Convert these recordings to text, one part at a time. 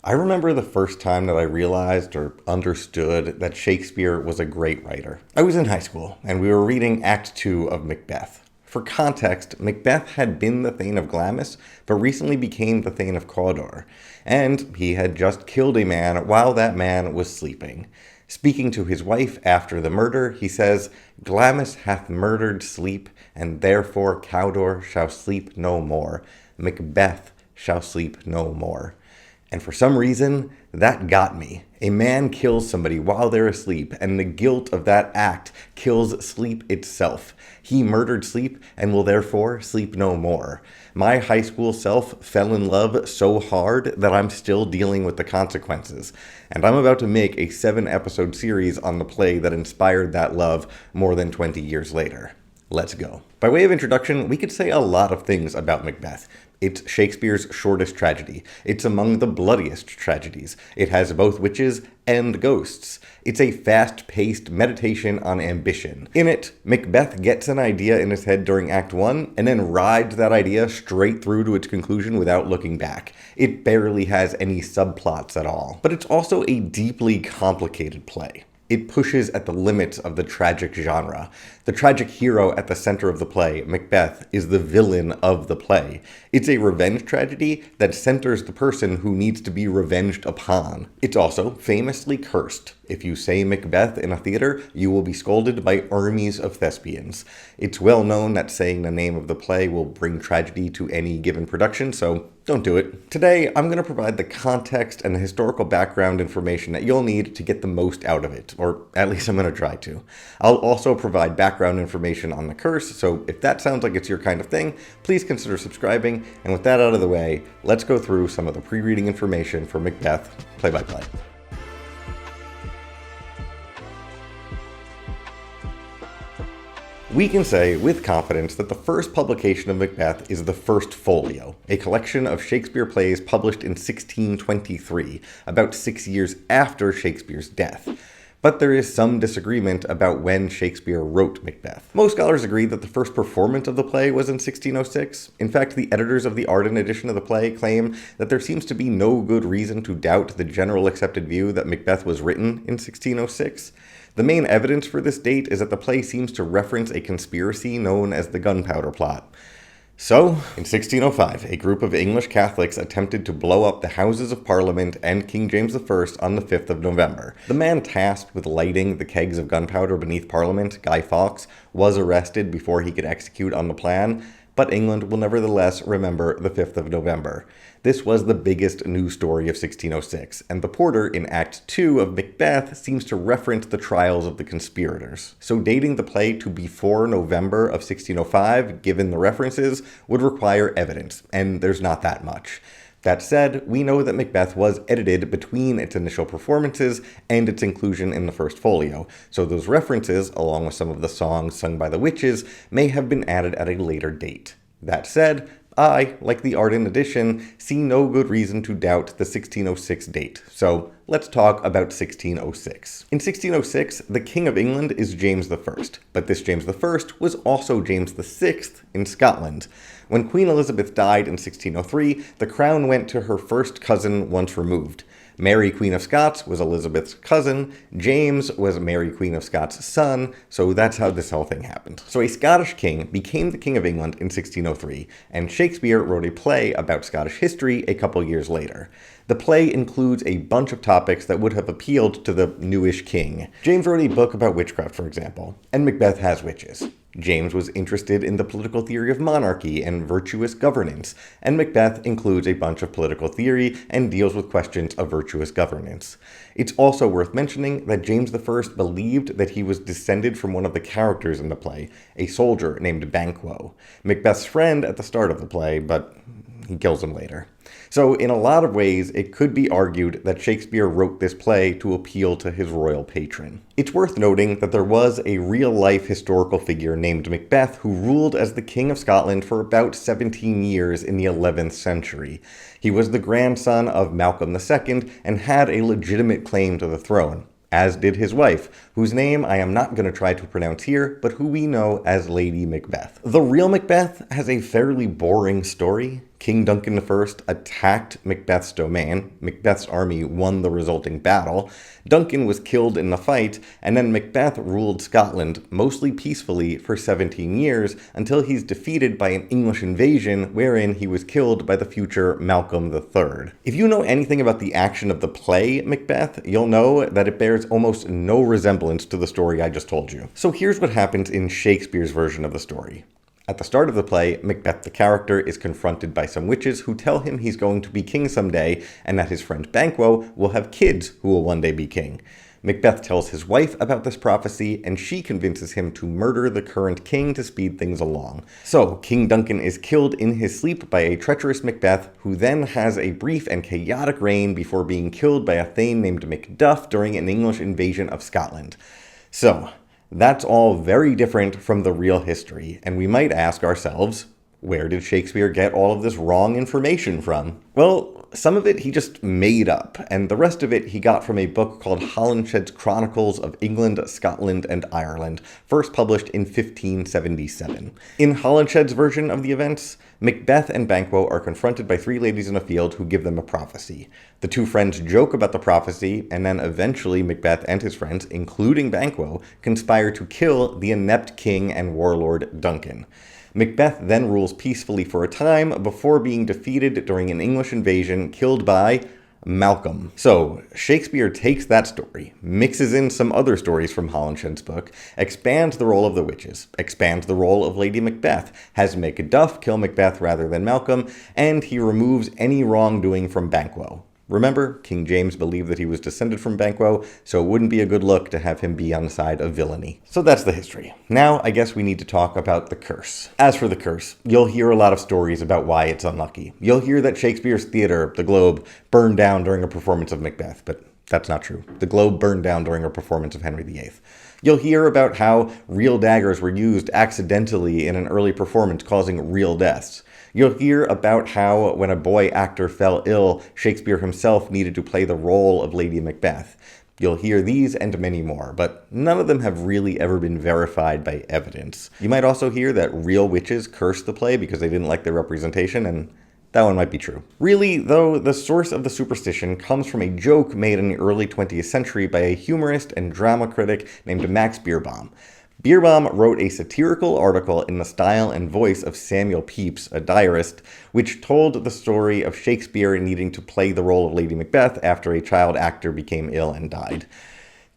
I remember the first time that I realized or understood that Shakespeare was a great writer. I was in high school, and we were reading Act 2 of Macbeth. For context, Macbeth had been the Thane of Glamis, but recently became the Thane of Cawdor, and he had just killed a man while that man was sleeping. Speaking to his wife after the murder, he says, "Glamis hath murdered sleep, and therefore Cawdor shall sleep no more. Macbeth shall sleep no more." And for some reason, that got me. A man kills somebody while they're asleep, and the guilt of that act kills sleep itself. He murdered sleep and will therefore sleep no more. My high school self fell in love so hard that I'm still dealing with the consequences. And I'm about to make a 7-episode series on the play that inspired that love more than 20 years later. Let's go. By way of introduction, we could say a lot of things about Macbeth. It's Shakespeare's shortest tragedy. It's among the bloodiest tragedies. It has both witches and ghosts. It's a fast-paced meditation on ambition. In it, Macbeth gets an idea in his head during Act 1 and then rides that idea straight through to its conclusion without looking back. It barely has any subplots at all. But it's also a deeply complicated play. It pushes at the limits of the tragic genre. The tragic hero at the center of the play, Macbeth, is the villain of the play. It's a revenge tragedy that centers the person who needs to be revenged upon. It's also famously cursed. If you say Macbeth in a theater, you will be scolded by armies of thespians. It's well known that saying the name of the play will bring tragedy to any given production, so don't do it. Today, I'm going to provide the context and the historical background information that you'll need to get the most out of it, or at least I'm going to try to. I'll also provide background information on the curse, so if that sounds like it's your kind of thing, please consider subscribing, and with that out of the way, let's go through some of the pre-reading information for Macbeth, play-by-play. We can say with confidence that the first publication of Macbeth is the First Folio, a collection of Shakespeare plays published in 1623, about 6 years after Shakespeare's death. But there is some disagreement about when Shakespeare wrote Macbeth. Most scholars agree that the first performance of the play was in 1606. In fact, the editors of the Arden edition of the play claim that there seems to be no good reason to doubt the general accepted view that Macbeth was written in 1606. The main evidence for this date is that the play seems to reference a conspiracy known as the Gunpowder Plot. So, in 1605, a group of English Catholics attempted to blow up the Houses of Parliament and King James I on the 5th of November. The man tasked with lighting the kegs of gunpowder beneath Parliament, Guy Fawkes, was arrested before he could execute on the plan, but England will nevertheless remember the 5th of November. This was the biggest news story of 1606, and the porter in Act 2 of Macbeth seems to reference the trials of the conspirators. So dating the play to before November of 1605, given the references, would require evidence, and there's not that much. That said, we know that Macbeth was edited between its initial performances and its inclusion in the First Folio, so those references, along with some of the songs sung by the witches, may have been added at a later date. That said, I, like the Arden edition, see no good reason to doubt the 1606 date, so let's talk about 1606. In 1606, the King of England is James I, but this James I was also James VI in Scotland. When Queen Elizabeth died in 1603, the crown went to her first cousin once removed. Mary, Queen of Scots, was Elizabeth's cousin. James was Mary, Queen of Scots' son, so that's how this whole thing happened. So a Scottish king became the King of England in 1603, and Shakespeare wrote a play about Scottish history a couple years later. The play includes a bunch of topics that would have appealed to the newish king. James wrote a book about witchcraft, for example, and Macbeth has witches. James was interested in the political theory of monarchy and virtuous governance, and Macbeth includes a bunch of political theory and deals with questions of virtuous governance. It's also worth mentioning that James I believed that he was descended from one of the characters in the play, a soldier named Banquo, Macbeth's friend at the start of the play, but he kills him later. So in a lot of ways, it could be argued that Shakespeare wrote this play to appeal to his royal patron. It's worth noting that there was a real-life historical figure named Macbeth who ruled as the King of Scotland for about 17 years in the 11th century. He was the grandson of Malcolm II and had a legitimate claim to the throne, as did his wife, whose name I am not going to try to pronounce here, but who we know as Lady Macbeth. The Real Macbeth has a fairly boring story. King Duncan I attacked Macbeth's domain, Macbeth's army won the resulting battle, Duncan was killed in the fight, and then Macbeth ruled Scotland mostly peacefully for 17 years until he's defeated by an English invasion wherein he was killed by the future Malcolm III. If you know anything about the action of the play Macbeth, you'll know that it bears almost no resemblance to the story I just told you. So here's what happens in Shakespeare's version of the story. At the start of the play, Macbeth the character is confronted by some witches who tell him he's going to be king someday and that his friend Banquo will have kids who will one day be king. Macbeth tells his wife about this prophecy, and she convinces him to murder the current king to speed things along. So, King Duncan is killed in his sleep by a treacherous Macbeth, who then has a brief and chaotic reign before being killed by a thane named Macduff during an English invasion of Scotland. So, that's all very different from the real history, and we might ask ourselves, where did Shakespeare get all of this wrong information from? Well, some of it he just made up, and the rest of it he got from a book called Holinshed's Chronicles of England, Scotland, and Ireland, first published in 1577. In Holinshed's version of the events, Macbeth and Banquo are confronted by three ladies in a field who give them a prophecy. The two friends joke about the prophecy, and then eventually Macbeth and his friends, including Banquo, conspire to kill the inept king and warlord Duncan. Macbeth then rules peacefully for a time before being defeated during an English invasion, killed by Malcolm. So, Shakespeare takes that story, mixes in some other stories from Holinshed's book, expands the role of the witches, expands the role of Lady Macbeth, has Macduff kill Macbeth rather than Malcolm, and he removes any wrongdoing from Banquo. Remember, King James believed that he was descended from Banquo, so it wouldn't be a good look to have him be on the side of villainy. So that's the history. Now, I guess we need to talk about the curse. As for the curse, you'll hear a lot of stories about why it's unlucky. You'll hear that Shakespeare's theater, the Globe, burned down during a performance of Macbeth, but that's not true. The Globe burned down during a performance of Henry VIII. You'll hear about how real daggers were used accidentally in an early performance, causing real deaths. You'll hear about how, when a boy actor fell ill, Shakespeare himself needed to play the role of Lady Macbeth. You'll hear these and many more, but none of them have really ever been verified by evidence. You might also hear that real witches cursed the play because they didn't like their representation, and that one might be true. Really, though, the source of the superstition comes from a joke made in the early 20th century by a humorist and drama critic named Max Beerbohm. Beerbohm wrote a satirical article in the style and voice of Samuel Pepys, a diarist, which told the story of Shakespeare needing to play the role of Lady Macbeth after a child actor became ill and died.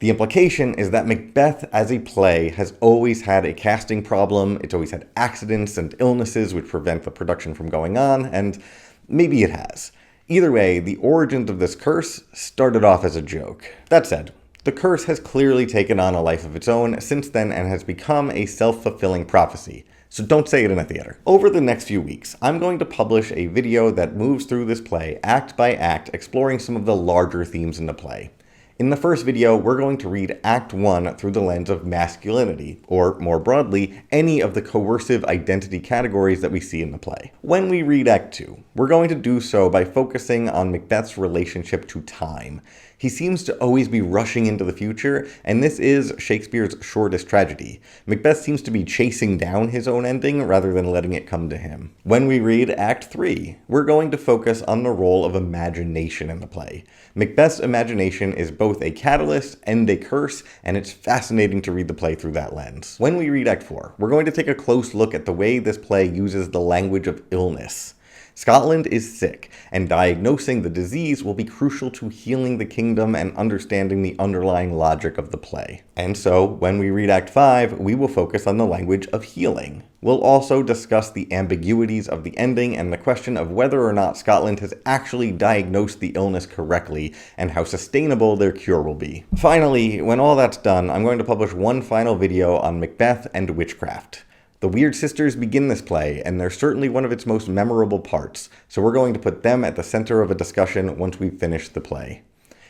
The implication is that Macbeth as a play has always had a casting problem, it's always had accidents and illnesses which prevent the production from going on, and maybe it has. Either way, the origins of this curse started off as a joke. That said, the curse has clearly taken on a life of its own since then and has become a self-fulfilling prophecy. So don't say it in a theater. Over the next few weeks, I'm going to publish a video that moves through this play act by act, exploring some of the larger themes in the play. In the first video, we're going to read Act 1 through the lens of masculinity, or more broadly, any of the coercive identity categories that we see in the play. When we read Act 2, we're going to do so by focusing on Macbeth's relationship to time. He seems to always be rushing into the future, and this is Shakespeare's shortest tragedy. Macbeth seems to be chasing down his own ending rather than letting it come to him. When we read Act 3, we're going to focus on the role of imagination in the play. Macbeth's imagination is both a catalyst and a curse, and it's fascinating to read the play through that lens. When we read Act 4, we're going to take a close look at the way this play uses the language of illness. Scotland is sick, and diagnosing the disease will be crucial to healing the kingdom and understanding the underlying logic of the play. And so, when we read Act 5, we will focus on the language of healing. We'll also discuss the ambiguities of the ending and the question of whether or not Scotland has actually diagnosed the illness correctly and how sustainable their cure will be. Finally, when all that's done, I'm going to publish one final video on Macbeth and witchcraft. The Weird Sisters begin this play, and they're certainly one of its most memorable parts, so we're going to put them at the center of a discussion once we've finished the play.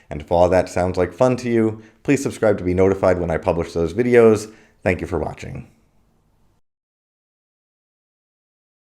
And if all that sounds like fun to you, please subscribe to be notified when I publish those videos. Thank you for watching.